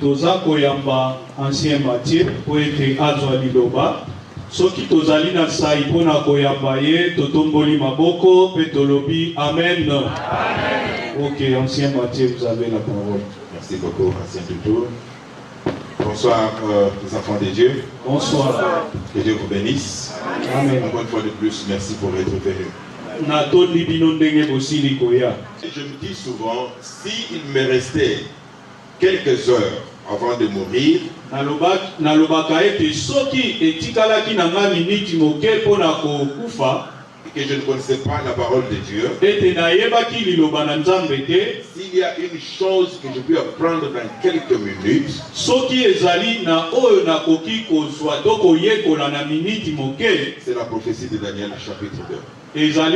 toza koyamba ancien Matthieu po ete azwa liloba soki tozali na sai mpona koyamba ye totomboli maboko pe tolobi amen. Ok, ancien Matthieu, vous avez la parole. Merci beaucoup, ancien Tutu. Bonsoir les enfants de Dieu. Bonsoir. Que Dieu vous bénisse. Amen. Encore une fois de plus, merci pour être venu. Je me dis souvent, s'il me restait quelques heures avant de mourir, et que je ne connaissais pas la parole de Dieu, s'il y a une chose que je peux apprendre dans quelques minutes, c'est la prophétie de Daniel chapitre 2. C'est ça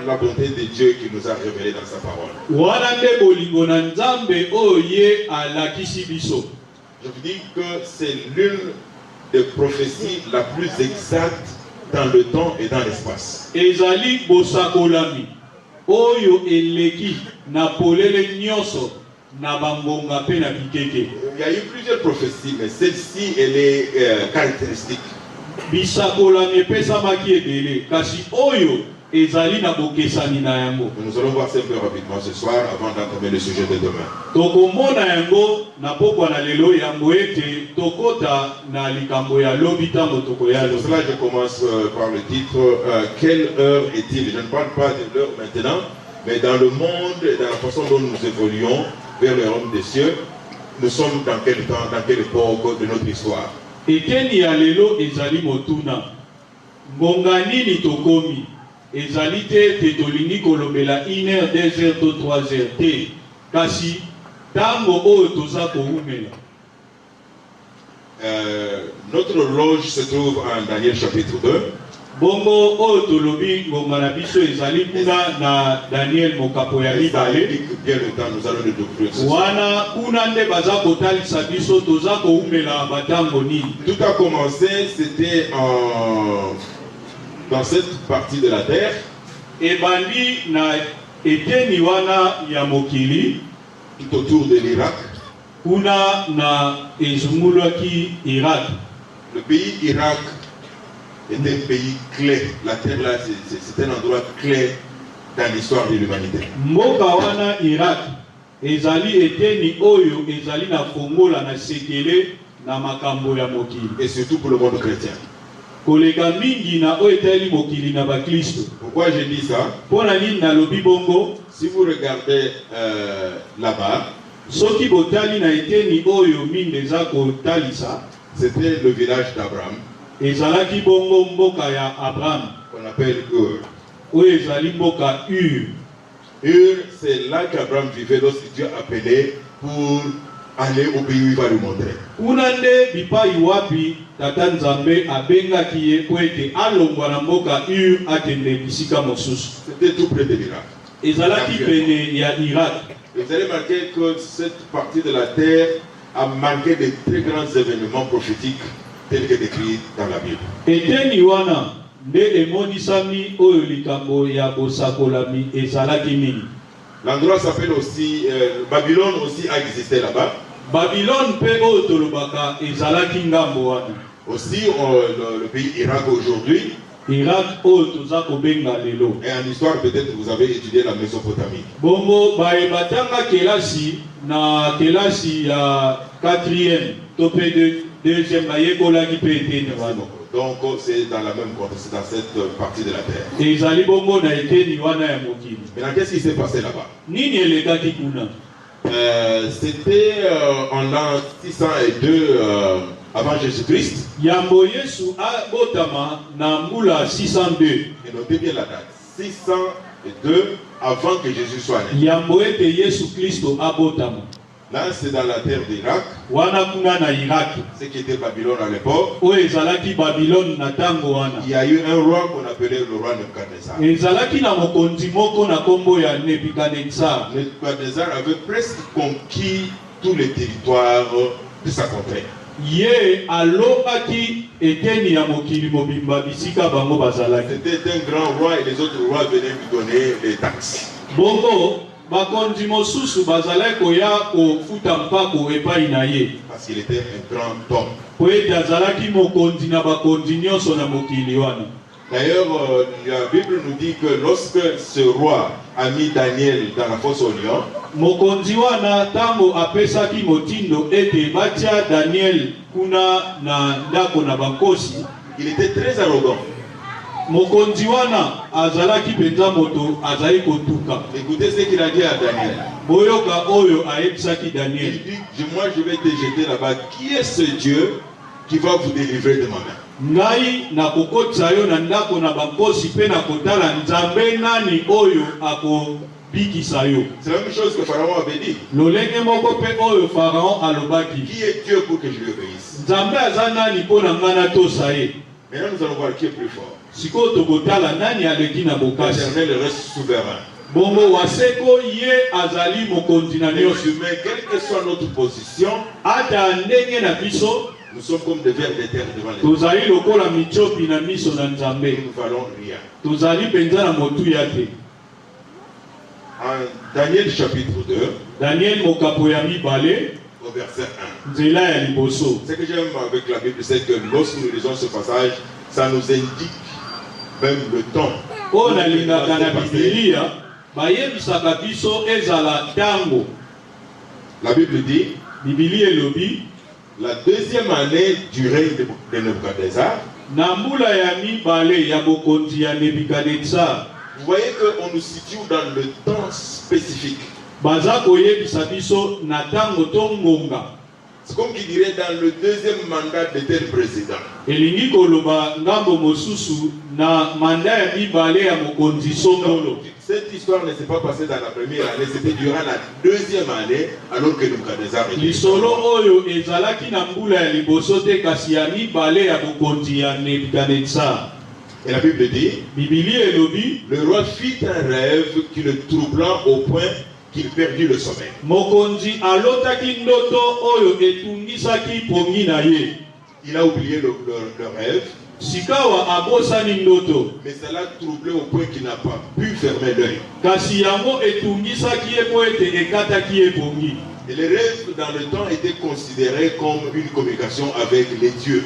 la bonté de Dieu qui nous a révélé dans sa parole. Je vous dis que c'est l'une des prophéties la plus exacte dans le temps et dans l'espace. Il y a eu plusieurs prophéties, mais celle-ci, elle est caractéristique. Nous allons voir ça un peu rapidement ce soir avant d'entamer le sujet de demain. C'est pour cela que je commence par le titre quelle heure est-il? Je ne parle pas de l'heure maintenant, mais dans le monde et dans la façon dont nous évoluons vers le royaume des cieux, nous sommes dans quel temps, dans quelle époque de notre histoire? Ezalite tetolini kolobela 1h, 2h, 3h te kasi tango oyo toza koumela. Notre horloge se trouve en Daniel chapitre 2. Bongo oyo tolobi ngonga na biso ezali kuna na Daniel mokapo ya mibale. Bien le temps, nous allons le découvrir. Wana kuna nde baza kotalisa biso toza koumela batango nini. Tout a commencé, c'était dans cette partie de la terre, et bandi na eteni wana ya mokili tout autour de l'Irak, kuna na ezungulaki Irak. Le pays Irak est un pays clé. La terre là, c'est un endroit clé dans l'histoire de l'humanité. Mboka wana Irak ezali eteni oyo ezali na fongola na sekele na makambo ya mokili. Et surtout pour le monde chrétien. Pourquoi je dis ça? Si vous regardez là-bas, c'était le village d'Abraham, qu'on appelle Ur. Ur, c'est là qu'Abraham vivait lorsque Dieu appelait pour aller au pays où il va lui montrer. C'était tout près de l'Irak. Vous allez remarquer que cette partie de la terre a marqué de très grands événements prophétiques tels que décrits dans la Bible. L'endroit s'appelle aussi Babylone, aussi a existé là-bas. Babylone aussi le pays Irak aujourd'hui. Irak et en histoire peut-être vous avez étudié la Mésopotamie. Bongo batanga kelasi na kelasi ya 4e topé de 2e bayekola ki pété. Donc c'est dans la même contexte, dans cette partie de la terre. Maintenant qu'est-ce qui s'est passé là-bas? C'était en l'an 602 avant Jésus-Christ. Et notez bien la date. 602 avant que Jésus soit né. Là, c'est dans la terre d'Irak. Ce qui était Babylone à l'époque. Il y a eu un roi qu'on appelait le roi Nebuchadnezzar. Nebuchadnezzar avait presque conquis tous les territoires de sa contrée. C'était un grand roi et les autres rois venaient lui donner les taxes. Bongo bakonzi mosusu bazalaki koya kofuta mpako epai na ye. Parce qu'il était un grand homme. Po ete azalaki mokonzi na bakonzi nyonso na mokili wana. D'ailleurs, la Bible nous dit que lorsque ce roi a mis Daniel dans la fosse aux lions, mokonzi wana tango apesaki motindo ete batia Daniel kuna na ndako na bankosi, il était très arrogant. mokonzi wana azalaki penza moto azali kotuka. Écoutez ce qu'il a dit à Daniel. Boyoka oyo ayebisaki Daniel. Il dit, moi je vais te jeter là-bas. Qui est ce Dieu qui va vous délivrer de ma main? Ngai na kokotisa yo na ndako na bankosi pe na kotala nzambe nani oyo akobikisa yo. C'est la même chose que Pharaon avait dit. Lolenge moko pe oyo Pharaon alobaki. Qui est Dieu pour que je lui obéisse? Nzambe aza nani po na ngana tosa ye. Maintenant nous allons voir qui est plus fort. Siko tokotala nani aleki na bokasi. L'Éternel reste souverain. Bongo waseko ye azali mokonzi na nyonso. Mais quelle que soit notre position, ata ndenge na biso nous sommes comme des vers de terre devant les tozali lokola michopi na miso na Nzambe. nous ne valons rien. Tozali penza na motuya te. En Daniel chapitre 2, Daniel mokapo ya mibale au verset 1. nzela ya liboso. Ce que j'aime avec la Bible, c'est que lorsque nous lisons ce passage, ça nous indique même le temps. O nalingaka na Biblia bayebisaka biso ezala tango. La Bible dit, Biblia elobi la deuxième année du règne de Nebuchadnezzar. na mbula ya mibale ya bokonzi ya Nebukadnezar. Vous voyez qu'on nous situe dans le temps spécifique. Baza koyebisa biso na tango to ngonga. C'est comme qui dirait dans le deuxième mandat de tel président. Elingi koloba ngambo mosusu na manda ya mibale ya mokonzi songolo. Cette histoire ne s'est pas passée dans la première année, c'était durant la deuxième année, alors que Nebuchadnezzar était. Lisolo oyo ezalaki na mbula ya liboso te kasi ya mibale ya bokonzi ya Nebukadnezar. Et la Bible dit, Biblia elobi le roi fit un rêve qui le troubla au point qu'il perdit le sommeil. mokonzi alotaki ndoto oyo etungisaki pongi na ye. Il a oublié le rêve, Sikawa abosani ndoto. mais ça l'a troublé au point qu'il n'a pas pu fermer l'œil. Kasi yango etungisaki ye po ete ekataki ye pongi. Et les rêves dans le temps étaient considérés comme une communication avec les dieux.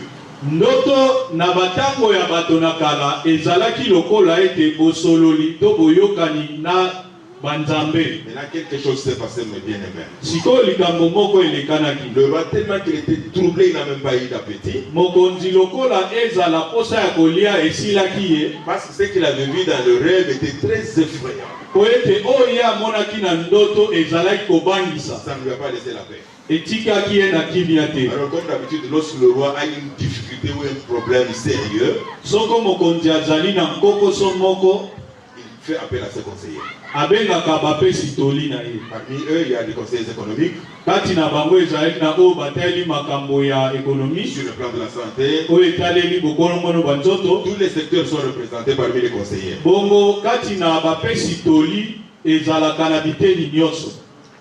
Ndoto na batango ya bato na kala ezalaki lokola ete bosololi to boyokani na banzambe. Maintenant, quelque chose s'est passé, mes bien-aimés. Siko likambo moko elekanaki. Le roi, tellement qu'il était troublé, il n'a même pas eu d'appétit. Mokonzi lokola ezala posa ya kolia esilaki ye. Parce que ce qu'il avait vu dans le rêve était très effrayant. Po ete oyo amonaki na ndoto ezalaki kobangisa. Ça ne lui a pas laissé la paix. Etikaki ye na kimia te. Alors comme d'habitude, lorsque le roi a une difficulté ou un problème sérieux, Soko mokonzi azali na nkokoso moko, il fait appel à ses conseillers. abengaka bapesi toli na ye. Parmi eux, il y a des conseillers économiques, Kati na bango ezalaki na oyo batali makambo ya ekonomi, sur le plan de la santé. oyo etaleli bokolongono banzoto. Tous les secteurs sont représentés parmi les conseillers. Bongo kati na bapesi toli ezalaka na biteni nyonso.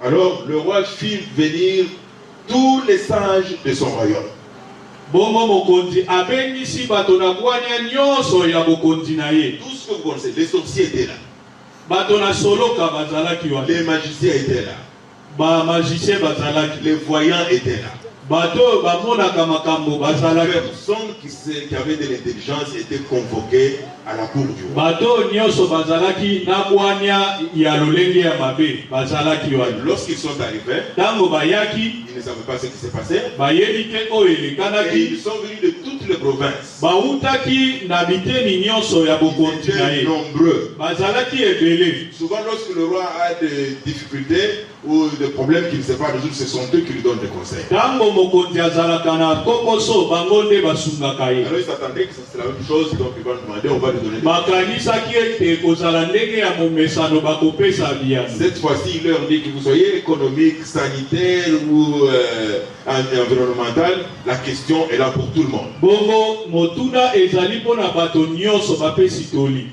Alors le roi fit venir tous les sages de son royaume. Bongo mokonzi abengisi bato na bwania nyonso ya bokonzi na ye. Tout ce que vous connaissez, les sorciers étaient là, Bato na soloka bazalaki wana. les magiciens étaient là, Ba magicien bazalaki. les voyants étaient là. Bato bamonaka makambo bazalaki. Personne qui avait de l'intelligence était convoquée à la cour du roi. Bato nyonso bazalaki na bwania ya lolenge ya mabe bazalaki wana. Lorsqu'ils sont arrivés, Tango bayaki ils ne savaient pas ce qui s'est passé. bayebi te oyo Et elekanaki. ils sont venus de toutes les provinces. Bautaki na biteni nyonso ya Ils bokonzi na étaient ye. nombreux. Bazalaki ebele. Souvent, lorsque le roi a des difficultés ou des problèmes qu'il ne sait pas résoudre, ce sont eux qui lui donnent des conseils. Tango mokonzi azalaka na kokoso bango nde basungaka ye. Alors ils s'attendaient que c'est la même chose, donc ils vont demander, on va lui donner des conseils. Bakanisaki ete kozala ndenge ya momesano bakopesa biyano. Cette fois-ci, il leur dit que vous soyez économique, sanitaire ou environnemental, la question est là pour tout le monde. Bongo motuna ezali mpona bato nyonso bapesi toli.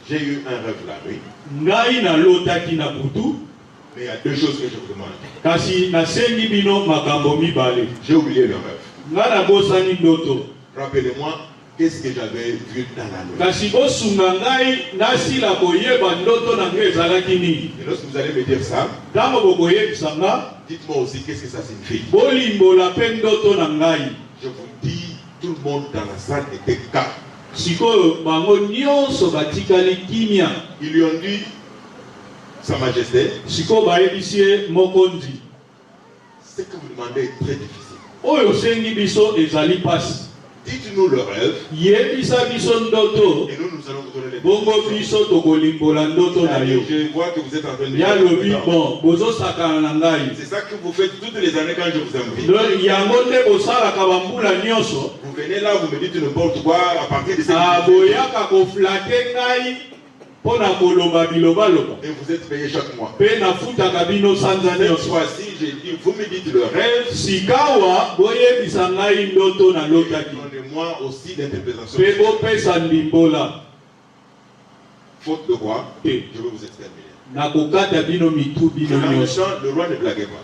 J'ai eu un rêve la nuit, Ngai nalotaki na butu, mais il y a deux choses que je vous demande. kasi nasengi bino makambo mibale. J'ai oublié le rêve. Nga nabosani ndoto. Rappelez-moi qu'est-ce que j'avais vu dans la nuit. Et lorsque vous allez me dire ça, dites-moi aussi qu'est-ce que ça signifie. Je vous dis, tout le monde dans la salle était calme. Ils lui ont dit, Sa Majesté, ce que vous demandez est très difficile. Dites-nous le rêve. Et nous allons vous donner les définitions. Je vois que vous êtes en train de dire. C'est ça que vous faites toutes les années quand je vous invite. Vous venez là, vous me dites n'importe quoi à partir de cette et vous êtes payé chaque mois. Cette fois-ci, j'ai dit, vous me dites le rêve. Donnez-moi aussi l'interprétation. Faute de quoi, je vais vous exterminer. Le roi ne blaguait pas.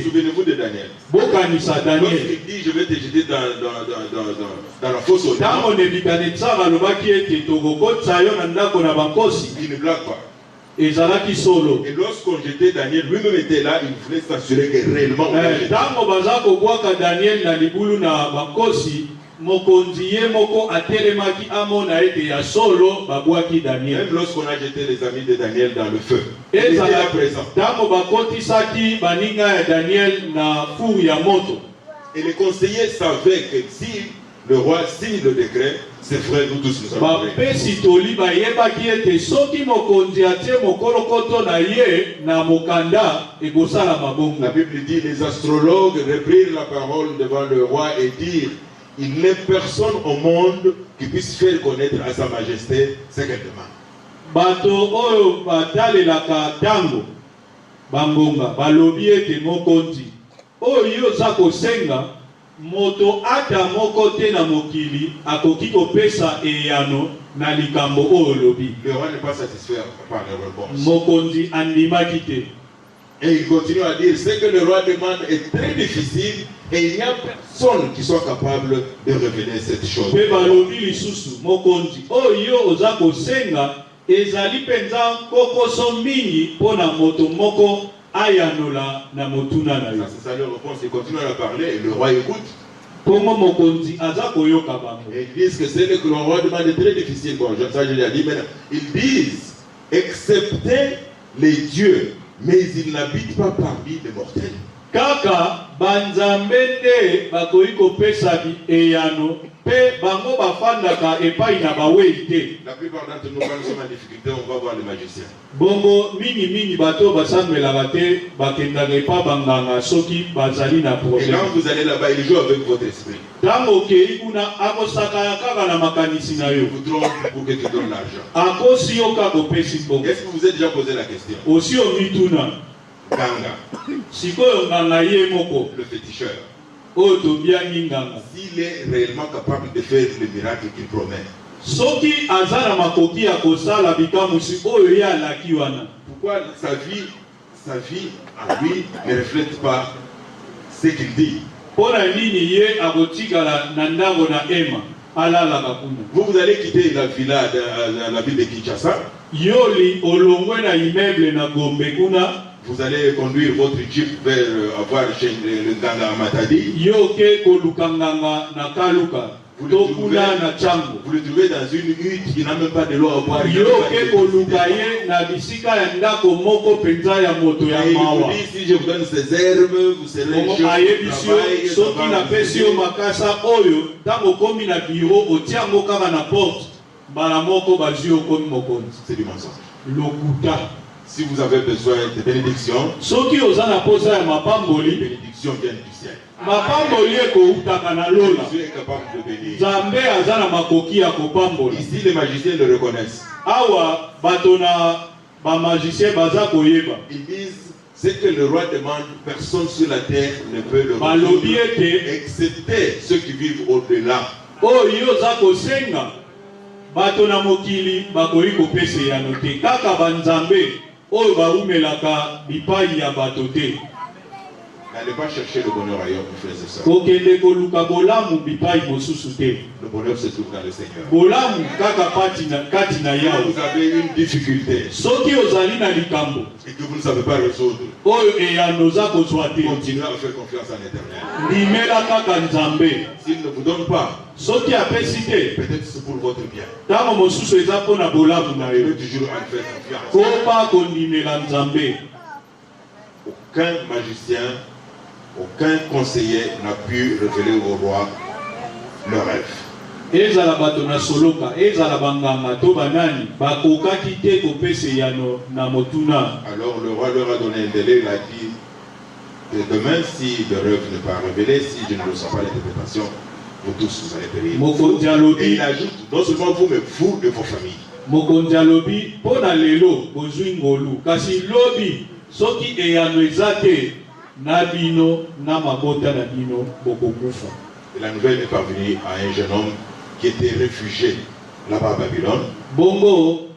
Souvenez-vous de Daniel. Lorsqu'il dit je vais te jeter dans la fosse aux lions, il ne blague pas. Et lorsqu'on jetait Daniel, lui-même était là, il voulait s'assurer que réellement on l'a jeté. Même lorsqu'on a jeté les amis de Daniel dans le feu, il était là présent. Et les conseillers savaient que si le roi signe le décret, c'est vrai, nous tous nous allons mourir. La Bible dit, les astrologues reprirent la parole devant le roi et dirent, il n'est personne au monde qui puisse faire connaître à Sa Majesté ce qu'elle demande. Moto ata moko te na mokili akoki kopesa eyano na likambo oyo lobi. Le roi n'est pas satisfait par la réponse. Mokonzi andimaki te. Et il continue à dire, ce que le roi demande est très difficile et il n'y a personne qui soit capable de révéler cette chose. Pe balobi lisusu mokonzi oyo oza kosenga ezali penza kokoso mingi pona moto moko ayanola na motuna na yo. C'est ça leur réponse. Ils continuent à parler et le roi écoute. Pomo mokonzi aza koyoka bango. Et ils disent que c'est que le roi demande est très difficile. Bon, ça je l'ai dit maintenant. Ils disent, excepté les dieux, mais ils n'habitent pas parmi les mortels. Kaka banzambende bakoyi kopesa bi eyano pe bango bafandaka epai na baweite. La plupart d'entre nous, quand nous sommes en difficulté, on va voir les magiciens. Bongo mingi bato basambelaka te bakendaka epa banganga soki bazali na problème. Et quand vous allez là-bas, ils jouent avec votre esprit. Tango okei kuna akosaka kaka na makanisi na yo. Ils vous trompent pour que tu donnes l'argent. Akosi yo ka kopesi bongo. Est-ce que vous avez déjà posé la question? Aussi o mituna. Ganga. Sikoyo nganga ye moko. Le féticheur. S'il est réellement capable de faire le miracle qu'il promet. Pourquoi sa vie à lui ne reflète pas ce qu'il dit? Vous allez quitter la villa la ville de Kinshasa. Vous allez conduire votre jeep vers avoir chez le Nganga Matadi. Vous le trouvez dans une hutte qui n'a même pas de l'eau à boire. Et il vous dit, si je vous donne ces herbes, vous serez c'est du mensonge. Si vous avez besoin de bénédiction, bénédiction vient du ciel. Dieu est capable de bénir. Ici, les magiciens le reconnaissent. Ils disent, ce que le roi demande, personne sur la terre ne peut le refuser, excepté ceux qui vivent au-delà. N'allez pas chercher le bonheur ailleurs, mes frères et sœurs. kokende koluka bolamu bipai mosusu te. Le bonheur se trouve dans le Seigneur. Bolamu kaka kati na Quand yawe. vous avez une difficulté Soki ozali na likambo et que vous ne savez pas résoudre, oyo eyano oza kozwa te, continuez à faire confiance en l'Éternel. ndimela kaka nzambe. S'il ne vous donne pas, Soki apesi te, peut-être c'est pour votre bien. ntango mosusu eza mpona bolamu na yo. Continuez toujours à lui faire confiance. Koba kondimela nzambe. Aucun magicien, aucun conseiller n'a pu révéler au roi le rêve. Ezala bato na soloka, ezala banganga to banani, bakokaki te kopesa yano na motuna. Alors le roi leur a donné un délai, il a dit, demain si le rêve n'est pas révélé, si je ne reçois pas l'interprétation, vous tous vous allez périr. Mokonzi Et alobi, il ajoute, non seulement vous, mais vous et vos familles. mokonzi alobi, pona lelo bozwi ngolu, kasi lobi soki eyano eza te na bino na mabota na bino bokokufa. Et la nouvelle est parvenue à un jeune homme qui était réfugié là-bas à Babylone. Bongo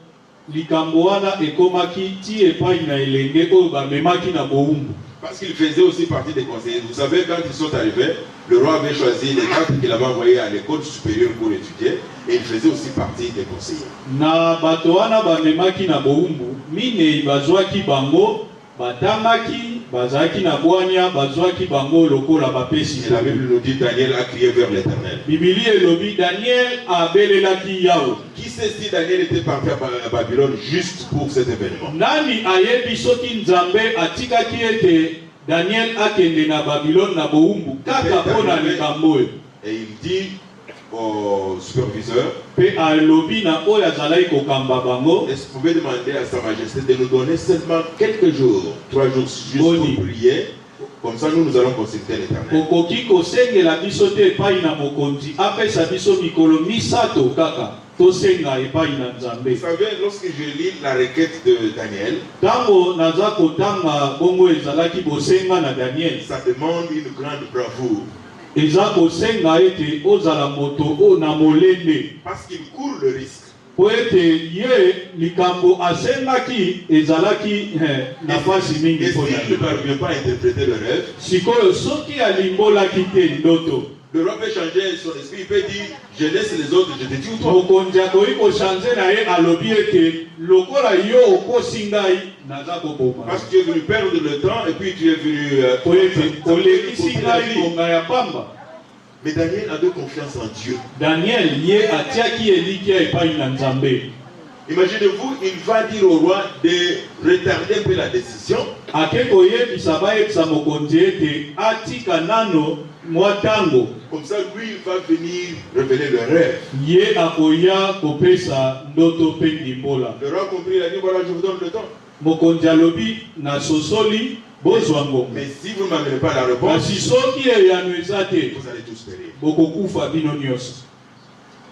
likambo wana ekomaki ti epai na elenge oyo bamemaki na bowumbu. Parce qu'il faisait aussi partie des conseillers. Vous savez, quand ils sont arrivés, le roi avait choisi les 4 qu'il avait envoyés à l'école supérieure pour étudier, et il faisait aussi partie des conseillers. Na bato wana bamemaki na bowumbu, minei bazwaki bango, batangaki, bazaki na bwanya, bazwaki bango lokola bapesi. Et la Bible nous dit, Daniel a crié vers l'Éternel. Bibili elobi Daniel abelelaki Yawe. Qui sait si Daniel était parti à Babylone juste pour cet événement? Nani ayebi soki Nzambe atikaki ete Daniel akende na Babylone na bowumbu kaka pona likambo. Et il dit au superviseur, Pe alobi na oyo azalaki kokamba bango, est-ce que vous pouvez demander à Sa Majesté de nous donner seulement quelques jours, 3 jours juste pour prier, comme ça nous allons consulter l'Éternel. okoki kosengela biso te epai na mokonzi apesa biso mikolo misato kaka tosenga epai na Nzambe. Vous savez, lorsque je lis la requête de Daniel, Tango naza kotanga bongo ezalaki bosenga na Daniel, ça demande une grande bravoure. eza kosenga ete ozala moto o na molende. Parce qu'il court le risque. Po ete ye likambo asengaki ezalaki nafasi mingi Et mpona s'il ne parvient pas à interpréter le rêve, sikoyo soki alimbolaki te ndoto, le roi peut changer son esprit, il peut dire, je laisse les autres, je te tue toi. mokonzi akoki kochange na ye alobi ete lokola yo okosi ngai naza koboma. Parce que tu es venu perdre le temps et puis tu es venu... Po ete olekisi ngai ngonga ya pamba. Mais Daniel avait confiance en Dieu. Daniel ye atiaki elikia epai na Nzambe. Imaginez-vous, il va dire au roi de retarder un peu la décision. Ake koyebisa bayebisa mokonzi ete atika nano mwa tango. Comme ça, lui, il va venir révéler le rêve. Ye akoya kopesa ndoto pe ndimbola. Le roi a compris, il a dit, voilà, je vous donne le temps. Mokonzi alobi na sosoli bozwa ngonga. Mais si vous ne m'amenez pas la réponse, Kasi soki eyano eza te, vous allez tous périr. bokokufa bino nyonso.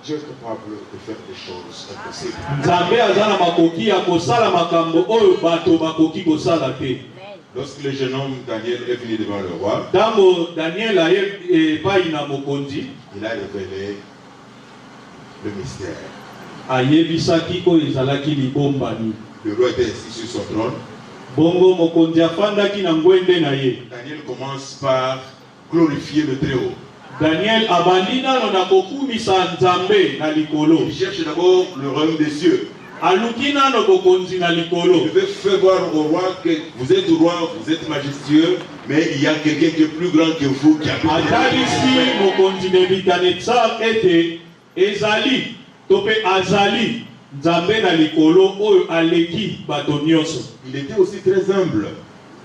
Dieu est capable de faire des choses impossibles. Nzambe aza na makoki ya kosala makambo oyo bato bakoki kosala te. Lorsque le jeune homme Daniel est venu devant le roi, Tango Daniel aye epai na mokonzi, il a révélé le mystère. ayebisaki oyo ezalaki libombani. Le roi était assis sur son trône. Bongo mokonzi afandaki na ngwende na ye. Daniel commence par glorifier le Très-Haut. Daniel abandi nano na kokumisa Nzambe na likolo. Il cherche d'abord le royaume des cieux. Aluki nano bokonzi na likolo. Il veut faire voir au roi que vous êtes roi, vous êtes majestueux, mais il y a quelqu'un qui est plus grand que vous qui a pu. Atalisi mokonzi Nebukadnezar ete ezali tope azali Nzambe na likolo oyo aleki bato nyonso. Il était aussi très humble.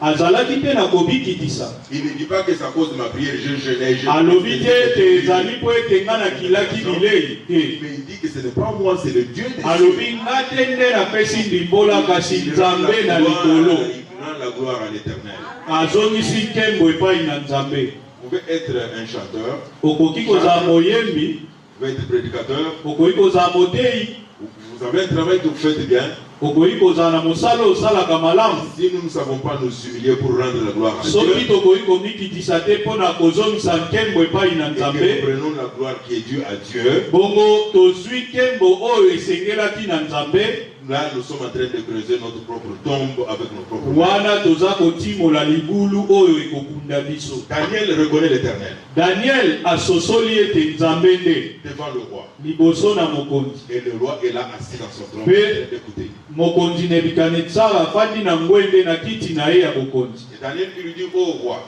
Azalaki te na kobikitisa. Il ne dit pas que c'est à cause de ma prière, je jeûnais. Alobi te ete ezali po ete nga nakilaki bilei te. Mais il dit que ce n'est pas moi, c'est le Dieu des cieux. Alobi nga te nde napesi ndimbola kasi Nzambe na likolo. Il rend la gloire à l'Éternel. Azongisi nkembo epai na Nzambe. Vous pouvez être un chanteur, Okoki kozala moyembi, vous pouvez être prédicateur, okoki kozala motei, vous avez un travail que vous faites bien. okoki kozala na mosala osalaka malamu. Si nous ne savons pas nous humilier pour rendre la gloire à Soki Dieu, tokoki komikitisa te mpona kozongisa nkembo epai na et que Nzambe, nous prenons la gloire qui est due à Dieu, bongo tozwi nkembo oyo esengelaki na Nzambe, là, nous sommes en train de creuser notre propre tombe avec nos propres mains. wana toza kotimola libulu oyo ekokunda biso. Daniel reconnaît l'Éternel Daniel asosoli ete nzambe nde devant le roi. liboso na mokonzi. Et le roi est là assis dans son trône. Mais- Écoutez. Mokonzi Nebukadnezar afandi na ngwende na kiti na ye ya bokonzi. Et Daniel lui dit, oh roi,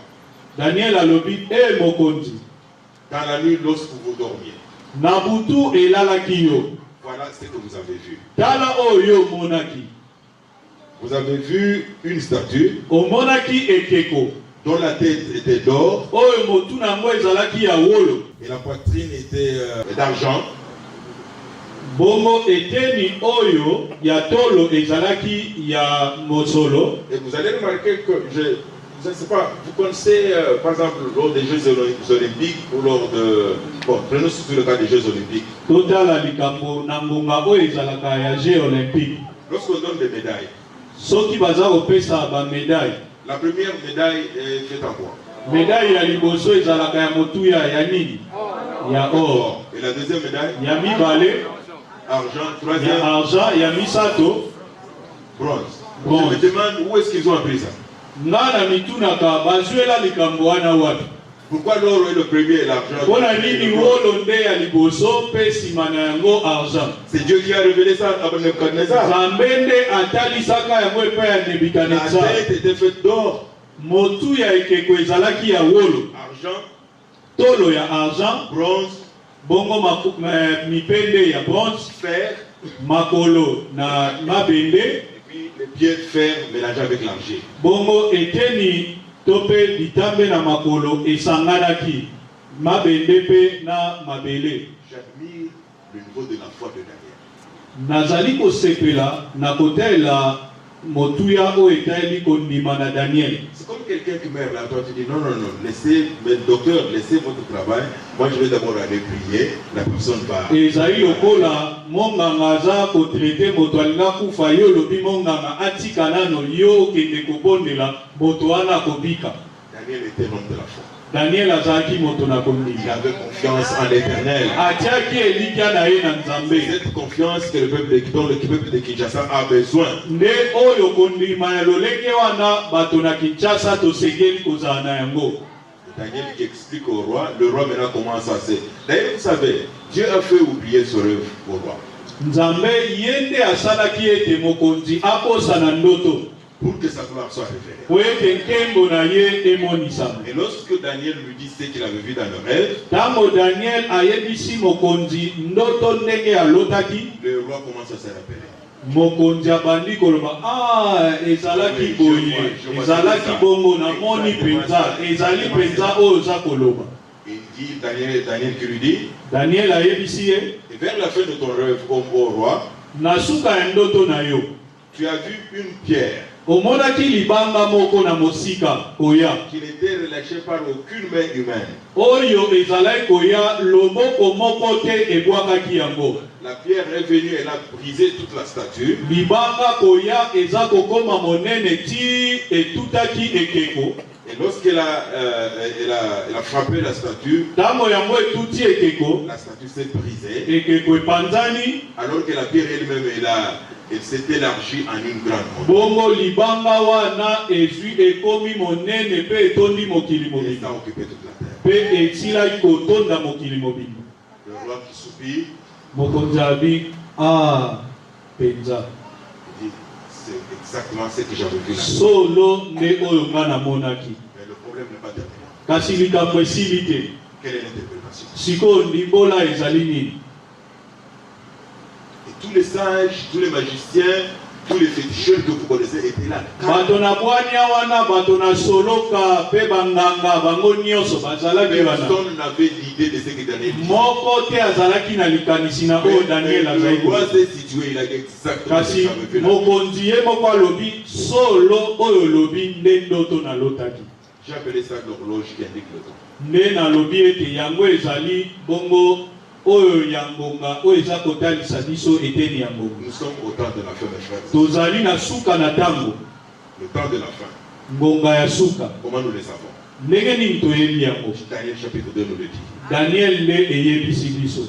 Daniel alobi mokonzi, dans la nuit lorsque vous dormiez, na butu elalaki yo, voilà ce que vous avez vu. tala oyo monaki. Vous avez vu une statue Omonaki ekeko dont la tête était d'or oyo motu nango ezalaki ya wolo, et la poitrine était d'argent. bongo eteni oyo ya tolo ezalaki ya mosolo. Et vous allez remarquer que, je ne sais pas, vous connaissez par exemple lors des Jeux Olympiques ou lors de... Bon, prenons surtout le cas des Jeux Olympiques. Totala likambo na ngonga oyo ezalaka ya jeux olympique. Lorsqu'on donne des médailles, Soki baza kopesa ba médaille, la première médaille est faite en quoi? médaille ya liboso ezalaka ya motuya ya nini? Ya or. Or. Et la deuxième médaille? Ya mibale, Argent. ya Troisième? argent, ya misato, Bronze. Bronze. Je me demande où est-ce qu'ils ont appris ça? nga na mitunaka bazwela likambo wana wapi? Pourquoi l'or est le premier et l'argent? Mpona nini wolo nde ya liboso mpe nsima na yango argent? C'est Dieu qui a révélé ça à Nebuchadnezzar. Nzambe nde atalisaka yango epai ya La Nebukadnezar. tête était faite d'or, Motu ya ekeko ezalaki ya wolo, argent, tolo ya argent, bronze, bongo mipende ya bronze, fer, makolo na mabende, et puis les pieds de fer mélangés avec l'argile. bongo eteni to mpe bitambe na makolo esanganaki mabende mpe na mabele. J'admire le niveau de la foi de Daniel. Nazali kosepela na kotela motuya oyo etali kondima na Daniel. C'est comme quelqu'un qui meurt là, toi tu dis non, non, non, laissez, mais docteur, laissez votre travail. Moi je vais d'abord aller prier, la personne va. Ezali lokola monganga aza kotraite moto alinga kufa yo lobi monganga atika nano yo okende kobondela moto wana kobika. Daniel était un homme de la foi. Daniel azalaki moto na Il kondima. avait confiance en l'Éternel. Atiaki elikya na ye na Nzambe. Cette confiance que le peuple de Kinshasa a besoin. Nde oyo kondima ya lolenge wana bato na Kinshasa tosengeli kozala na yango. Daniel qui explique au roi, le roi maintenant commence à se... D'ailleurs, vous savez, Dieu a fait oublier ce rêve au roi. Nzambe ye nde asalaki ete mokonzi akosa na ndoto Pour que sa gloire soit révélée. po ete nkembo na ye emonisama. Et lorsque Daniel lui dit ce qu'il avait vu dans le rêve, Ntango Daniel ayebisi mokonzi ndoto ndenge alotaki, le roi commence à se rappeler. mokonzi abandi koloba ezalaki boye, ezalaki bongo namoni penza, ezali penza oyo oza koloba. Il dit, Daniel qui lui dit, Daniel ayebisi ye, et vers la fin de ton rêve, au roi, na suka ya ndoto na yo tu as vu une pierre omonaki libanga moko na mosika koya qui n'était relâchée par aucune main humaine. oyo ezalaki koya loboko moko te ebwakaki yango. La pierre est venue, elle a brisé toute la statue. Libanga koya eza kokoma monene ti etutaki ekeko. Et lorsqu'elle a frappé la statue, Ntango yango etuti ekeko, la statue s'est brisée. ekeko epanzani, Alors que la pierre elle-même, elle s'est élargie en une grande montagne. bongo libanga wana ezwi ekomi monene pe etondi mokili Et mobimba. ça a occupé toute la terre. Pe esilaki kotonda mokili mobimba. Le roi qui soupire, Mokonzi abi penza. il dit, c'est exactement ce que j'avais vu là. Solo nde oyo nga namonaki. Mais le problème n'est pas terminé. Kasi likambo esili te. Quelle est l'interprétation? Sikoyo ndimbola ezali nini? Et tous les sages, tous les magiciens, tous les féticheurs que vous connaissez étaient là. Bato na bwania wana, bato na soloka, pe banganga, bango nyonso bazalaki wana. Personne n'avait l'idée de ce que Daniel dit. Moko te azalaki na likanisi na oyo Daniel azali. Le roi s'est situé, il a dit exactement ce que Kasi j'avais vu là. mokonzi ye moko alobi solo oyo lobi nde ndoto nalotaki. J'ai appelé ça l'horloge qui indique le temps. Nde nalobi ete yango ezali bongo oyo ya ngonga oyo eza kotalisa biso eteni ya ngonga. Nous sommes au temps de la fin, mes frères. Tozali na suka na ntango, Le temps de la fin. ngonga ya suka. Comment nous le savons? Ndenge nini toyebi yango? Daniel chapitre 2 nous le dit. Daniel nde eyebisi biso.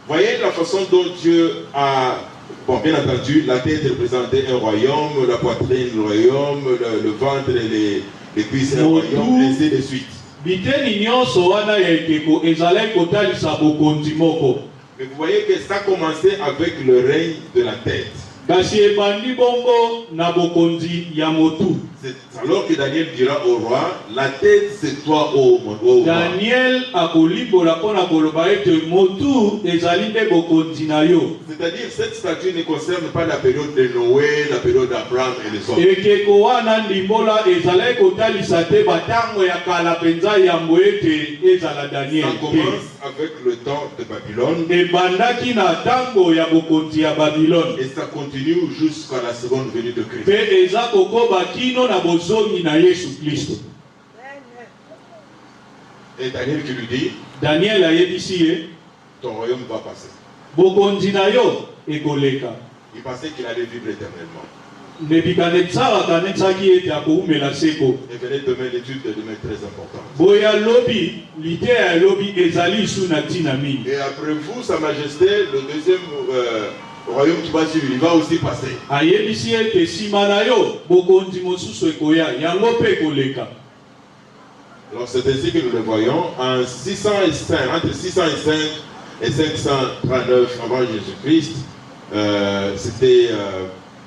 Voyez la façon dont Dieu a Bon, bien entendu, la tête représentait un royaume, la poitrine, le royaume, le ventre et les cuisses, un royaume, et ainsi de suite. Biteni nyonso wana ya ekeko ezalaki kotalisa bokonzi moko. Mais vous voyez que ça commençait avec le règne de la tête. Kasi ebandi bongo na bokonzi ya motu. C'est alors que Daniel dira au roi, la tête c'est toi, ô roi. Daniel akolibola pona koloba ete motu ezali nde bokonzi na yo. C'est-à-dire cette statue ne concerne pas la période de Noé, la période d'Abraham et les autres. Ekeko wana ndimbola ezalaki kotalisa te batango ya kala penza yambo ete ezala Daniel. Ça commence avec le temps de Babylone. Ebandaki na tango ya bokonzi ya Babylone. Et ça continue jusqu'à la seconde venue de Christ. Pe eza kokoba kino na bozomi na Yesu Kristo. Et Daniel qui lui dit, Daniel ayebisi ye, ton royaume va passer. bokonzi na yo ekoleka. Il pensait qu'il allait vivre éternellement. Nebukadnezar akanetsaki ete akoumela seko. Et venez demain, l'étude de demain très importante. Boya lobi, lite ya lobi ezali su na tina mingi. Et après vous, Sa Majesté, le deuxième royaume qui va suivre, il va aussi passer. Ayebisi ete sima na yo bokonzi mosusu ekoya yango pe ekoleka. Alors c'est ainsi que nous le voyons. En 605, entre 605 et 539 avant Jésus-Christ, c'était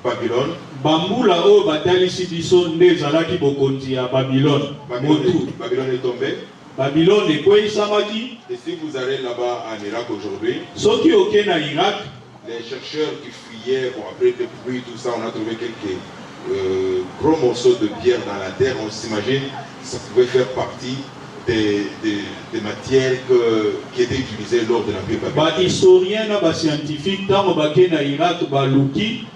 Babylone. Bambula o batalisi biso nde ezalaki bokonzi ya Babylone. Babylone est tombée. Babylone ekweyisamaki. Et si vous allez là-bas en Irak aujourd'hui, Soki oke na Irak, les chercheurs qui fouillaient, bon, après le pluie, tout ça, on a trouvé quelques gros morceaux de pierre dans la terre. On s'imagine que ça pouvait faire partie des matières qui étaient utilisées lors de l'Empire babylonien. ba historien na ba scientifique tango bake na Irak baluki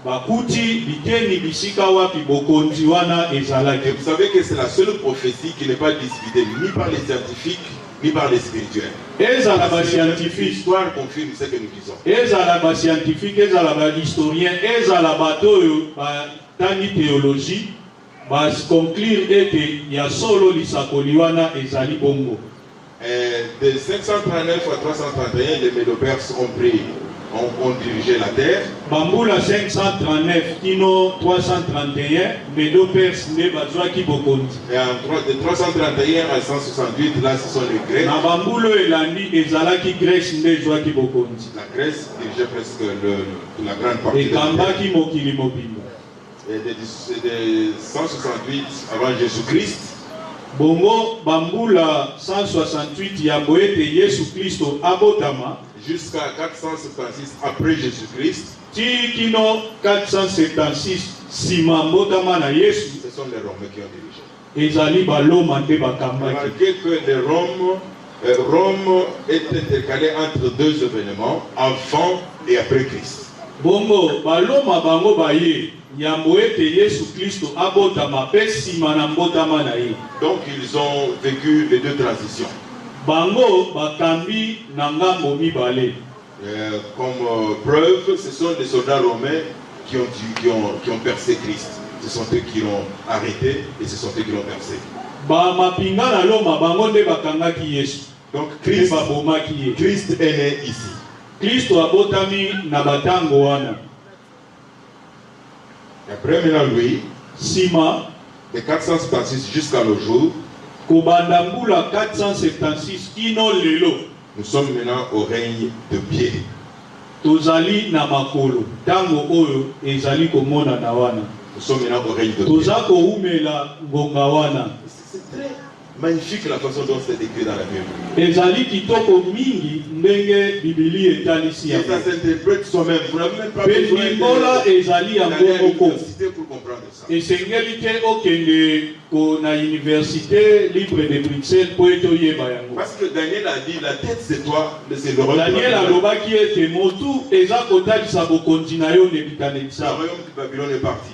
bakuti biteni bisika wapi bokonzi wana ezalaki. Et vous savez que c'est la seule prophétie qui n'est pas discutée ni par les scientifiques ni par les spirituels. Ezala ba scientifique, L'histoire confirme ce que nous disons. ezala ba scientifique, ezala ba historien, ezala bato oyo ba tangi théologie ba conclure ete ya solo lisakoli wana ezali bongo. De 539 à 331, les Médo-Perses ont dirigé la terre. Bambula 539 kino 331 Médo-Perse nde bazwaki bokonzi. Et de 331 à 168, là ce sont les Grecs. Na bambulo elandi ezalaki Grèce nde ezwaki bokonzi. La Grèce dirigeait presque la grande partie de la terre. Ekambaki mokili mobimba. Et de 168 avant Jésus-Christ, Bongo bambula 168 ya boete Yesu Kristo abotama jusqu'à 476 après Jésus-Christ, ti kino 476 sima mbotama na Yesu ce sont les Romains qui ont dirigé. ezali baloma nde bakambaki. Remarquez que Rome est intercalé entre deux événements, avant et après Christ. Bongo baloma bango baye yambo ete Yesu Kristo abotama pe sima na mbotama na ye. Donc ils ont vécu les deux transitions. Bango bakambi na ngambo mibale. Comme preuve, ce sont les soldats romains qui ont percé Christ. Ce sont eux qui l'ont arrêté et ce sont eux qui l'ont percé. Ba mapinga na loma bango nde bakangaki Yesu. Donc Christ babomaki ye. Christ est né ici. Kristo abotami na batango wana. Après maintenant lui, Sima de 476 jusqu'à nos jours, kobanda mbula 476 kino lelo nous sommes maintenant au règne de pied. tozali na makolo tango oyo ezali komona na wana. Nous sommes maintenant au règne de pied. Toza koumela ngonga wana. C'est très magnifique la façon dont c'est écrit dans la Bible. Ezali kitoko mingi ndenge Bibili etalisi Et yango. ça s'interprète soi-même. Vous n'avez même pas Pe besoin limbola ezali yango d'aller à moko. l'université pour comprendre ça. Esengeli te okende ko na université libre de Bruxelles po ete oyeba yango. Parce que Daniel a dit, la tête c'est toi, c'est le royaume Daniel de Babylone. alobaki ete motu eza kotalisa bokonzi na yo Le Nebukadnezar. royaume de Babylone est parti.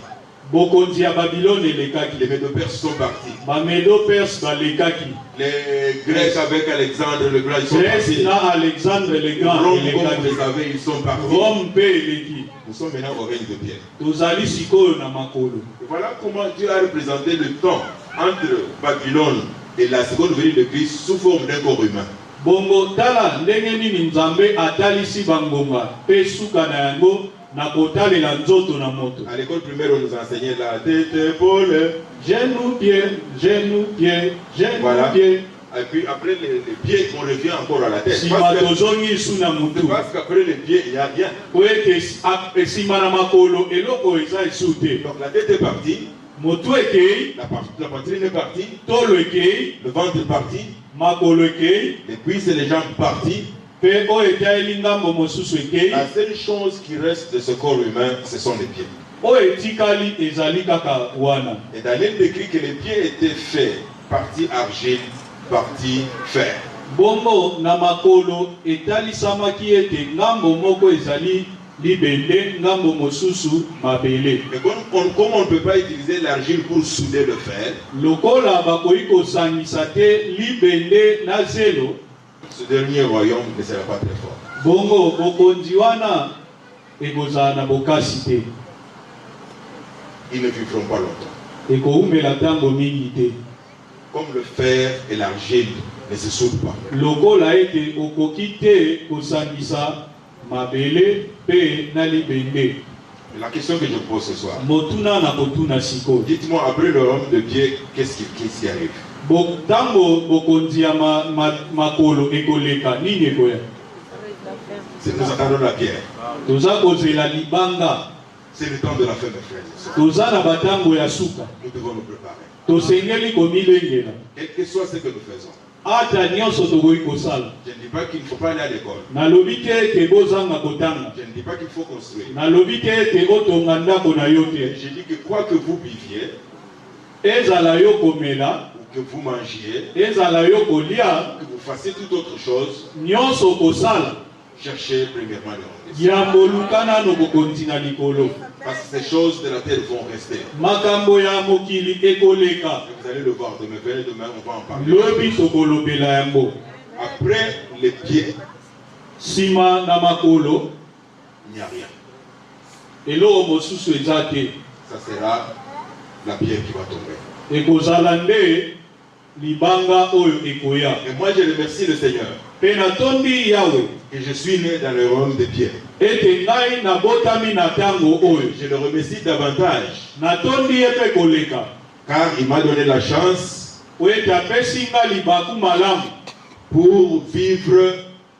Bokonzi ya Babylone elekaki. Les Médo-Perses sont partis. Ba Médo-Perse balekaki. Les Grecs avec Alexandre le Grand, ils sont Grèce partis. na Alexandre le Grand Rome, comme vous elekaki. le savez, ils sont partis. Rome pe eleki. Nous sommes maintenant au règne de Pierre. Tozali sikoyo na makolo. Et voilà comment Dieu a représenté le temps entre Babylone et la seconde venue de Christ sous forme d'un corps humain. Bongo tala ndenge nini Nzambe atalisi bangomba pe suka na yango na kotalela nzoto na moto. À l'école primaire, on nous enseignait la tête, épaule. Genou, pied, genou, pied, genou, Voilà. pied. Et puis après les pieds, on revient encore à la tête. Si Parce matozongi suna mutu. qu'après les pieds, il n'y a rien. Oete esima na makolo eloko eza esute. Donc la tête est partie, Motu ekei, la poitrine est partie, tolo ekei, le ventre est parti, makolo ekei, les cuisses et les jambes parties. pe o etaeli ngambo mosusu ekei. La seule chose qui reste de ce corps humain, ce sont les pieds. O etikali ezali kaka wana. Et Daniel décrit que les pieds étaient faits, partie argile, partie fer. Bongo na makolo etalisamaki ete ngambo moko ezali libende, ngambo mosusu mabele. Mais comme on ne peut pas utiliser l'argile pour souder le fer, Lokola bakoki kosangisa te libende na zelo, ce dernier royaume ne sera pas très fort. bongo bokonzi wana ekozala na bokasi te. Ils ne vivront pas longtemps. Ekoumela ntango mingi te. Comme le fer et l'argile ne se soudent pas. Lokola ete okoki te kosangisa mabele pe na libende. La question que je pose ce soir, Motuna na kotuna siko. dites-moi, après le royaume de pied, qu'est-ce qui arrive? Ntango bokonzi ya makolo ekoleka nini ekoya? Nous attendons la pierre. Toza kozela libanga. C'est le temps de la fin, mes frères et sœurs. Toza na batango ya suka. Nous devons nous préparer. Tosengeli komilengela. Quel que soit ce que nous faisons. Ata nyonso tokoki kosala. Je ne dis pas qu'il ne faut pas aller à l'école. Nalobi te ete bozanga kotanga. Je ne dis pas qu'il faut construire. Nalobi te ete otonga ndako na yo te. Je dis que quoi que vous viviez, Ezala yo komela, ou que vous mangiez, ezala yo kolia, que vous fassiez toute autre chose, nyonso kosala. cherchez premièrement le royaume des cieux. Yambo lukana no bokonzi na likolo. Parce que ces choses de la terre vont rester. Makambo ya mokili ekoleka. Et vous allez le voir demain. Venez demain, on va en parler. Lobi tokolobela yango. Après les pieds, Sima na makolo, il n'y a rien. eloko mosusu eza te. Ça sera la pierre qui va tomber. Ekozala nde libanga oyo ekoya. Et moi, je remercie le Seigneur Pe natondi Yawe que je suis né dans le royaume des pieds. ete ngai nabotami na tango oyo. Je le remercie davantage Natondi ye mpe koleka. car il m'a donné la chance Po ete apesi nga libaku malamu pour vivre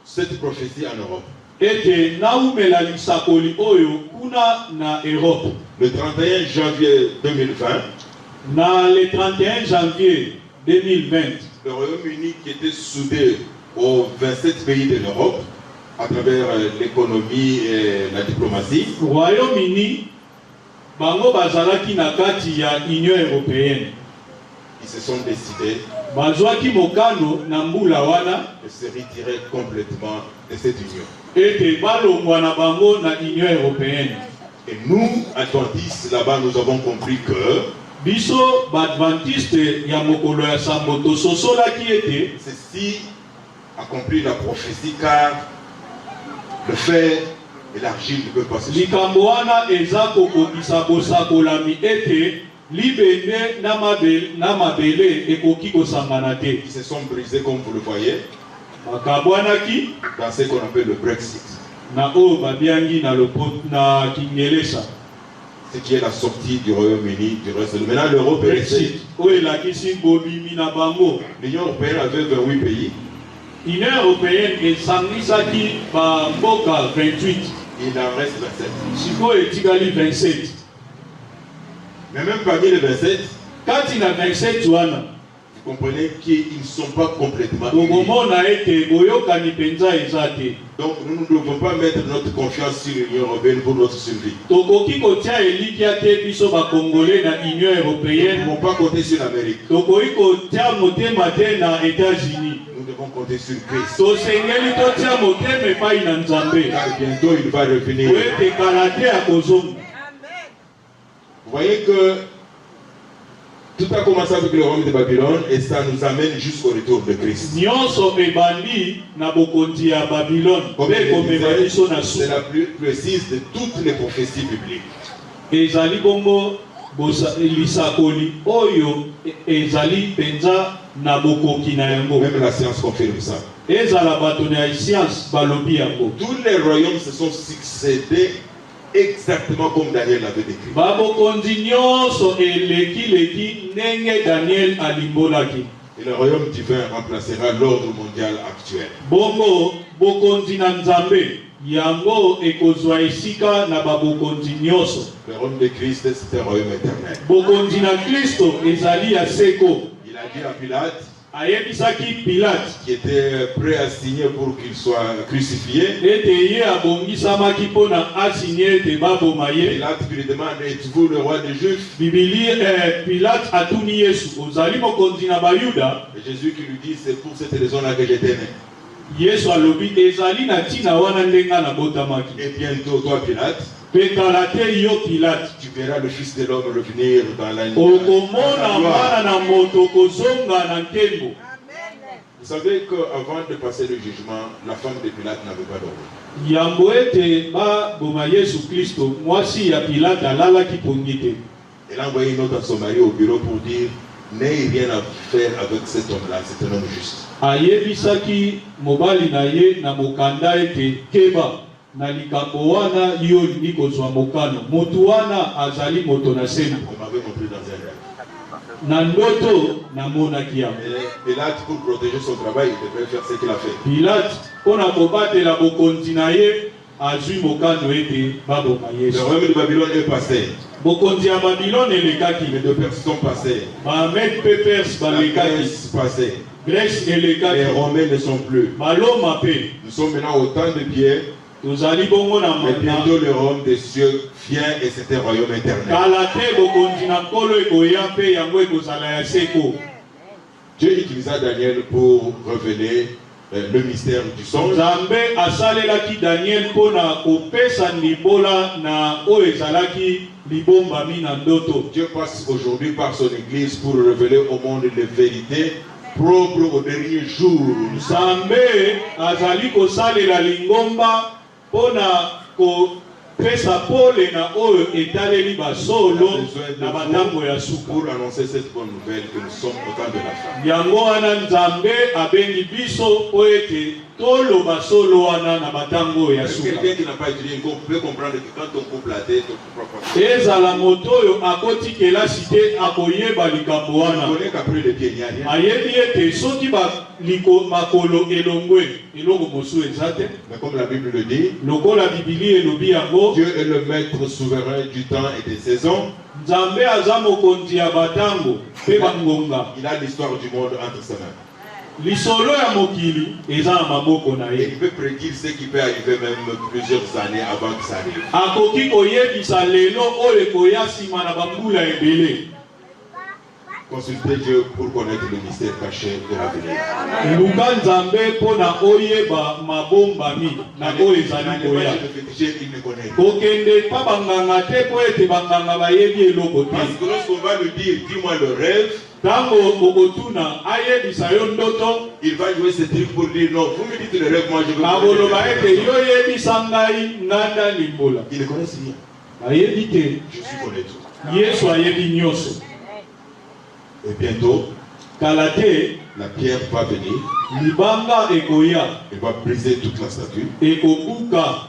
cette prophétie en Europe. ete naumela lisakoli oyo kuna na Europe. Le 31 janvier 2020, Na le 31 janvier 2020, le Royaume-Uni qui était soudé aux 27 pays de l'Europe à travers l'économie et la diplomatie, Royaume-Uni bango bazalaki na kati ya Union européenne. ils se sont décidés Bazwaki mokano na mbula wana de se retirer complètement de cette union. ete balongwa na bango na Union européenne. Et nous, adventistes, là-bas, nous avons compris que Biso badventiste ya mokolo ya sambo tososolaki ete ceci accomplit la prophétie car le fer et l'argile ne peuvent pas se séparer. likambo wana eza kokokisa bosakolami ete libende na mabele ekoki kosangana te. Ils se sont brisés comme vous le voyez Bakabwanaki dans ce qu'on appelle le Brexit, na oyo babiangi na kingelesa ce qui est la sortie du Royaume-Uni du reste. Maintenant, l'Europe est Brexit restée. oyo elakisi bobimi na bango. L'Union européenne avait 28 pays. Union européenne esangisaki bamboka 28, Il en reste 27. sikoyo etikali 27. Mais même parmi les 27, Kati na 27 wana vous comprenez qu'ils ne sont pas complètement unis. okomona ete boyokani penza eza te. Donc nous ne devons pas mettre notre confiance sur l'Union européenne pour notre survie. Tokoki kotia elikia te biso bakongole na Union Nous ne européenne. devons pas compter sur l'Amérique. Tokoki kotia motema te na États-Unis. Nous devons compter sur Christ. Tosengeli totia motema epai na Nzambe. Car bientôt il va revenir. Po ete kala te akozonga. Vous voyez que tout a commencé avec le royaume de Babylone et ça nous amène jusqu'au retour de Christ. Nyonso ebandi na bokonzi ya Babylone. Comme Pe je le komema disais, biso na c'est suka. la plus précise de toutes les prophéties bibliques. Ezali bongo lisakoli oyo ezali penza na bokoki na yango. Même la science confirme ça. Ezala bato na science balobi yango. Tous les royaumes se sont succédés exactement comme Daniel l'avait décrit. Babokonzi nyonso eleki nenge Daniel alimbolaki. Et le royaume divin remplacera l'ordre mondial actuel. Bongo bokonzi na Nzambe yango ekozwa esika na babokonzi nyonso. Le royaume de Christ, c'est un royaume éternel. Bokonzi na Kristo ezali ya seko. Il a dit à Pilate, Ayebisaki Pilate qui était prêt à signer pour qu'il soit crucifié. ete ye abongisamaki mpona asinye ete baboma ye. Pilate lui demande, êtes-vous le roi des Juifs? Bibili Pilate atuni Yesu, ozali mokonzi na Bayuda? Et Jésus qui lui dit, c'est pour cette raison-là que j'étais né. Yesu alobi ezali na tina wana ndenga na botamaki. Et bientôt, toi Pilate, Pekala te yo Pilate, tu verras le Fils de l'homme revenir dans la nuit. okomona mwana na moto kozonga na nkembo. Vous savez qu'avant de passer le jugement, la femme de Pilate n'avait pas dormi. Yambo ete baboma Yesu Kristo, mwasi ya Pilate alalaki pongi te. Elle a envoyé une note à son mari au bureau pour dire, n'ayez rien à faire avec cet homme-là, c'est un homme juste. Ayebisaki mobali na ye na mokanda ete keba na likambo wana yo lingi kozwa mokano. Motu wana azali moto na sema. On m'avait montré dans un rêve. Na ndoto namonaki yango. Et Pilate, pour protéger son travail, il devait faire ce qu'il a fait. Pilate mpona kobatela bokonzi na ye azwi mokano ete baboma Le Yesu. royaume de Babylone est passé. Bokonzi ya Babilone elekaki. Les deux Perses sont passés. Bamed mpe Perse La balekaki. Grèce est passée. Grèce Les elekaki. Romains ne sont plus. Baloma mpe. Nous sommes maintenant au temps de Pierre. Tozali bongo na Mais bientôt le royaume des cieux vient et c'est un royaume éternel. kala te bokonzi na nkolo ekoya mpe yango ekozala ya seko. Dieu utilisa Daniel pour révéler le mystère du songe. Nzambe asalelaki Daniel mpona kopesa libola na oyo ezalaki libombami na ndoto. Dieu passe aujourd'hui par son église pour révéler au monde les vérités propres au dernier jour. Nzambe azali kosalela lingomba mpona kopesa pole na oyo etaleli basolo na batango ya suka. Pour annoncer cette bonne nouvelle que nous sommes au temps de la fin. Yango wana Nzambe abengi biso po ete toloba solo wana na batango ya suka. Quelqu'un qui n'a pas étudié peut comprendre que quand on coupe la tête, on ne comprend pas. Ezala moto oyo akoti kelasi te akoyeba likambo wana. On connaît qu'après le pied, il n'y a rien. Ayebi ete soki makolo elongwe elongo mosu eza te. Mais comme la Bible le dit, Lokola Bibili elobi yango, Dieu est le maître souverain du temps et des saisons. Nzambe aza mokonzi ya batango mpe bangonga. Il a l'histoire du monde entre ses mains. Lisolo ya mokili eza na maboko na Et ye. il peut prédire ce qui peut arriver même plusieurs années avant que ça arrive. Akoki koyebisa lelo oyo ekoya nsima na bambula ebele. Consultez Dieu pour connaître le mystère caché de l'avenir. Luka Nzambe mpona oyeba mabombami na oyo ezali koya. Il ne connaît. Kokende pa banganga te po ete banganga bayebi eloko Parce te. que lorsqu'on va lui dire, dis-moi le rêve, Tango okotuna ayebisa yo ndoto, il va jouer ce truc pour dire non, vous me dites le rêve, moi je veux akoloba ete connaître. yo yebisa ngai nganda limbola. Il ne connaît rien. Bayebi te. Je suis connaît tout. Yesu ayebi nyonso. Et bientôt, Kala te la pierre va venir. libanga ekoya Il va briser toute la statue. ekobuka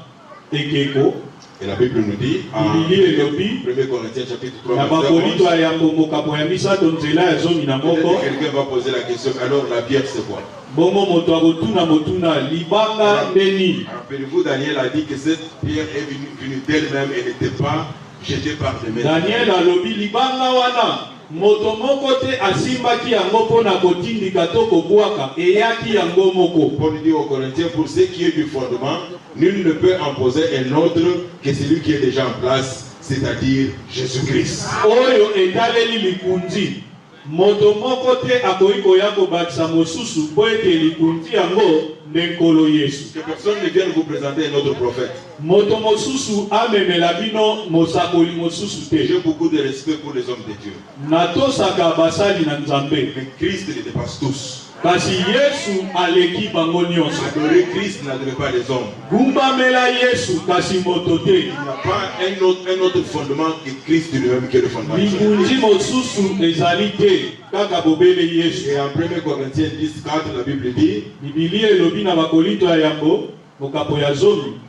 ekeko. Et la Bible nous dit, en Bibili elobi 1 Corinthiens chapitre 3, na verset bakorinto 11, ya mokambo ya misato nzela ya zomi na moko. peut-être quelqu'un va poser la question, alors la pierre c'est quoi? Bongo moto akotuna motuna libanga ndeni. Rappelez-vous, Daniel a dit que cette pierre est venue d'elle-même et n'était pas jetée par des mains. Daniel alobi libanga wana moto moko te asimbaki yango mpona kotindika to kobwaka, eyaki yango moko. Paul dit aux Corinthiens, pour ce qui est du fondement, nul ne peut en poser un autre que celui qui est déjà en place, c'est-à-dire Jésus-Christ. Oyo etaleli likunzi. Moto moko te akoki koya kobakisa mosusu po ete likunzi yango nde nkolo Yesu. Que personne ne vienne vous présenter un autre prophète. Moto mosusu amemela bino mosakoli mosusu te. J'ai beaucoup de respect pour les hommes de Dieu. Natosaka basali na Nzambe. Mais Christ les dépasse tous. Kasi Yesu aleki bango nyonso. Adorer Christ n'adorait pas les hommes. Gumbamela Yesu kasi moto te. Il n'y a pas un autre fondement que Christ lui-même qui est le fondement. Likunzi mosusu ezali te kaka bobele Yesu. Et en 1 Corinthiens 10, 4, la Bible dit, Bibili elobi na bakorinto ya yango mokapo ya zomi.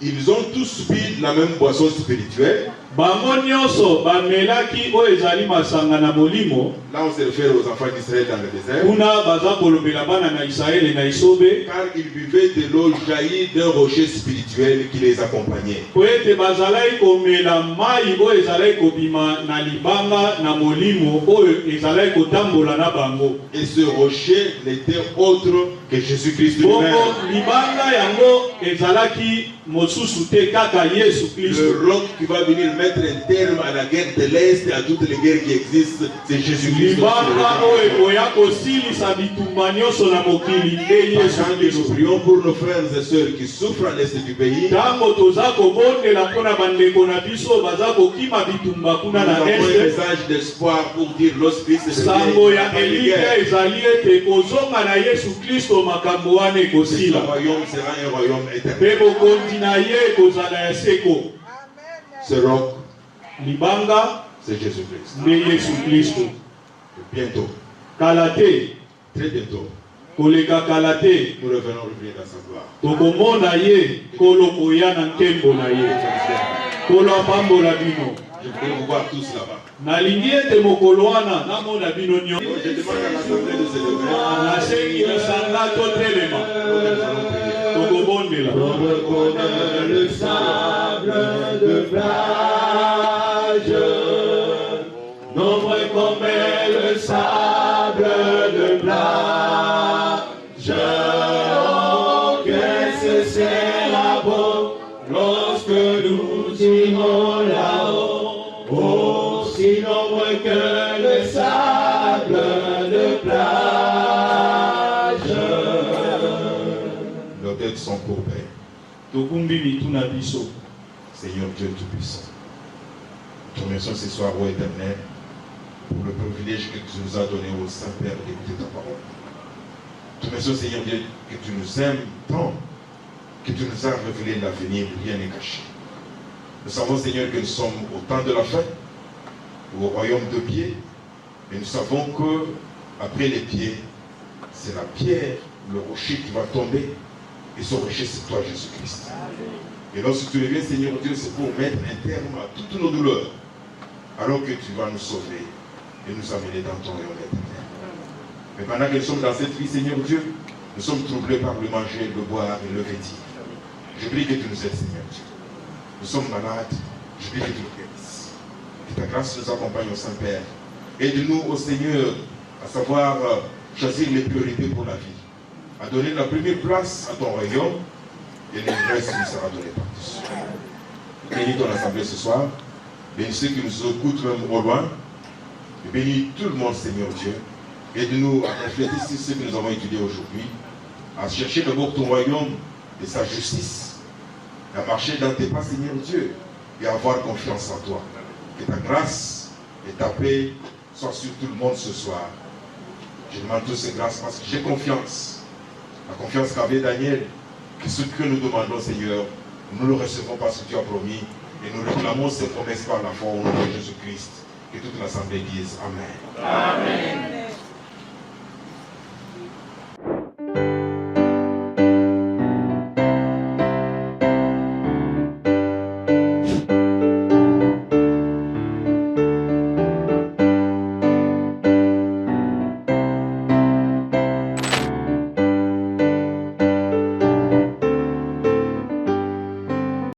Ils ont tous bu la même boisson spirituelle. Là, on se réfère aux enfants d'Israël dans le désert. Car ils buvaient de l'eau jaillie d'un rocher spirituel qui les accompagnait. Et ce rocher n'était autre que Jésus-Christ lui-même. Le roc qui va venir mettre un terme à la guerre de l'Est et à toutes les guerres qui existent, c'est Jésus-Christ. Nous prions pour nos frères et sœurs qui souffrent à l'Est du pays. Nous avons un message d'espoir pour dire lorsqu'il se ce royaume sera un royaume éternel. Ce roc, c'est Jésus-Christ. Bientôt, très bientôt, nous revenons revenir dans sa gloire. Je voudrais vous voir tous là-bas. Je demande à l'Assemblée de se lever. Le sable de plage, nombreux comme le sable de plage. Oh, que ce sera beau lorsque nous irons là-haut, aussi nombreux que le sable de plage. Nos têtes sont courbées. Seigneur Dieu Tout-Puissant, nous te remercions ce soir, ô Éternel, pour le privilège que tu nous as donné au Saint-Père d'écouter ta parole. Nous te remercions, Seigneur Dieu, que tu nous aimes tant, que tu nous as révélé l'avenir, rien n'est caché. Nous savons, Seigneur, que nous sommes au temps de la fin, ou au royaume de pieds, mais nous savons que après les pieds, c'est la pierre, le rocher qui va tomber, et ce rocher, c'est toi, Jésus-Christ. Et lorsque tu reviens, Seigneur Dieu, c'est pour mettre un terme à toutes nos douleurs, alors que tu vas nous sauver et nous amener dans ton royaume éternel. Mais pendant que nous sommes dans cette vie, Seigneur Dieu, nous sommes troublés par le manger, le boire et le vêtir. Je prie que tu nous aides, Seigneur Dieu. Nous sommes malades, je prie que tu nous guérisses. Que ta grâce nous accompagne au Saint-Père. Aide-nous, au Seigneur, à savoir choisir les priorités pour la vie, à donner la première place à ton royaume, et le reste nous sera donné par tous. Bénis ton assemblée ce soir, bénis ceux qui nous écoutent même au loin, et bénis tout le monde, Seigneur Dieu. Aide-nous à refléter ce que nous avons étudié aujourd'hui, à chercher d'abord ton royaume et sa justice, à marcher dans tes pas, Seigneur Dieu, et à avoir confiance en toi. Que ta grâce et ta paix soient sur tout le monde ce soir. Je demande toutes ces grâces parce que j'ai confiance, la confiance qu'avait Daniel, que ce que nous demandons, Seigneur, nous le recevons parce que tu as promis et nous réclamons ces promesses par la foi au nom de Jésus-Christ. Que toute l'Assemblée dise Amen. Amen.